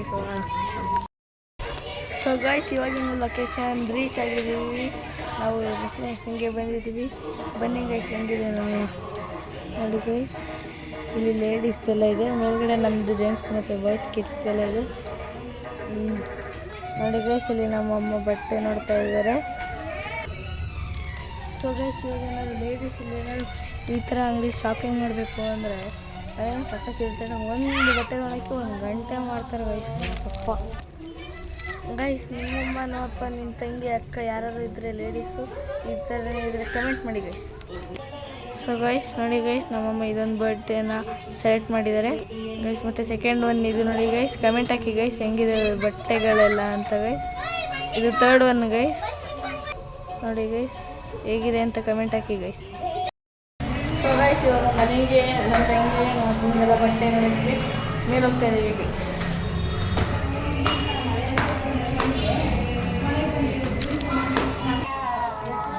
Guys ಹೋಗೋಣ. So guys ಇವಾಗಿನ location reach ಆಗಿದ್ದೀವಿ. ನಾವು ಡೆಸ್ಟಿನೇಷನ್ಗೆ ಬಂದಿದ್ದೀವಿ. ಬನ್ನಿ ಗೈಸ್ ಹೆಂಗಿದೆ ನೋಡಿ ಗೈಸ್. ಇಲ್ಲಿ ಲೇಡೀಸ್ ಎಲ್ಲ ಇದೆ, ಮೇಲ್ಗಡೆ ನಮ್ಮದು ಜೆಂಟ್ಸ್ ಮತ್ತು ಬಾಯ್ಸ್ ಕಿಡ್ಸ್ ಎಲ್ಲ ಇದೆ. ನೋಡಿ ಗೈಸ್ ಇಲ್ಲಿ ನಮ್ಮಮ್ಮ ಬಟ್ಟೆ ನೋಡ್ತಾ ಇದ್ದಾರೆ. ಸೊ ಗೈಸ್ ಇವಾಗ ಏನಾದ್ರು ಲೇಡೀಸ್ ಇಲ್ಲಿ ಏನಾದ್ರು ಈ ಥರ ಅಂಗಡಿ ಶಾಪಿಂಗ್ ಮಾಡಬೇಕು ಅಂದರೆ ಅದೇನು ಸಖತ್ತಿರ್ತಾರೆ. ಒಂದು ಬಟ್ಟೆ ನೋಡೋಕ್ಕೆ 1 ಗಂಟೆ ಮಾಡ್ತಾರೆ ಗೈಸ್. ಅಪ್ಪ ಗೈಸ್ ನಿಮ್ಮಮ್ಮ ನೋಡಪ್ಪ, ನಿಮ್ಮ ತಂಗಿ ಅಕ್ಕ ಯಾರು ಇದ್ದರೆ ಲೇಡೀಸು ಈ ಥರ ಇದ್ದರೆ ಕಮೆಂಟ್ ಮಾಡಿ ಗೈಸ್. ಸೊ ಗೈಸ್ ನೋಡಿ ಗೈಸ್ ನಮ್ಮಮ್ಮ ಇದೊಂದು ಬರ್ಡೇನ ಸೆಲೆಕ್ಟ್ ಮಾಡಿದ್ದಾರೆ ಗೈಸ್. ಮತ್ತು ಸೆಕೆಂಡ್ ಒನ್ ಇದು ನೋಡಿ ಗೈಸ್. ಕಮೆಂಟ್ ಹಾಕಿ ಗೈಸ್ ಹೆಂಗಿದೆ ಬಟ್ಟೆಗಳೆಲ್ಲ ಅಂತ ಗೈಸ್. ಇದು ಥರ್ಡ್ ಒನ್ ಗೈಸ್. ನೋಡಿ ಗೈಸ್ ಹೇಗಿದೆ ಅಂತ ಕಮೆಂಟ್ ಹಾಕಿ ಗೈಸ್. ಸೊ ಗೈಸ್ ಇವಾಗ ಮನೆಗೆ ನನ್ನ ತಂಗಿ ನಾವೆಲ್ಲ ಬಟ್ಟೆ ನೋಡೋಕ್ಕೆ ಮೇಲೆ ಹೋಗ್ತಾ ಇದ್ದೀವಿ ಗೈಸ್.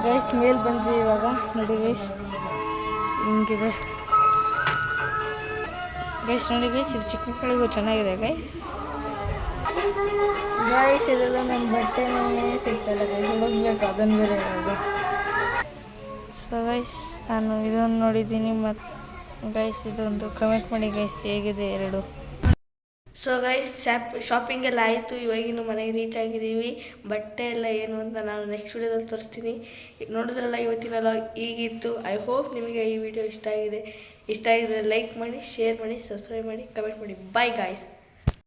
ಗೈಸ್ ಮೇಲೆ ಬಂದ್ವಿ ಇವಾಗ. ನೋಡಿ ಗೈಸ್ ಹಿಂಗಿದೆ ಗೈಸ್. ನೋಡಿ ಗೈಸ್ ಇದು ಚಿಕ್ಕ ಮಕ್ಕಳಿಗೂ ಚೆನ್ನಾಗಿದೆ ಗೈಸ್. ಇದೆಲ್ಲ ನನ್ನ ಬಟ್ಟೆನೇ ಸಿಗ್ತಾಯಿಲ್ಲ ಗೈಸ್, ಹುಡುಕ್ಬೇಕು ಅದನ್ನು ಬೇರೆ ಇರೋದು. ಸೊ ಗೈಸ್ ನಾನು ಇದನ್ನು ನೋಡಿದ್ದೀನಿ. ಮತ್ತು ಗೈಸ್ ಇದೊಂದು ಕಮೆಂಟ್ ಮಾಡಿ ಗೈಸ್ ಹೇಗಿದೆ ಎರಡು. ಸೊ ಗೈಸ್ ಶಾಪಿಂಗ್ ಎಲ್ಲ ಆಯಿತು. ಇವಾಗಿನ ಮನೆಗೆ ರೀಚ್ ಆಗಿದ್ದೀವಿ. ಬಟ್ಟೆ ಎಲ್ಲ ಏನು ಅಂತ ನಾನು ನೆಕ್ಸ್ಟ್ ವಿಡಿಯೋದಲ್ಲಿ ತೋರಿಸ್ತೀನಿ. ನೋಡಿದ್ರಲ್ಲ ಇವತ್ತಿನ ಲಾಗ್ ಹೀಗಿತ್ತು. ಐ ಹೋಪ್ ನಿಮಗೆ ಈ ವಿಡಿಯೋ ಇಷ್ಟ ಆಗಿದ್ರೆ ಲೈಕ್ ಮಾಡಿ, ಶೇರ್ ಮಾಡಿ, ಸಬ್ಸ್ಕ್ರೈಬ್ ಮಾಡಿ, ಕಮೆಂಟ್ ಮಾಡಿ. Bye guys.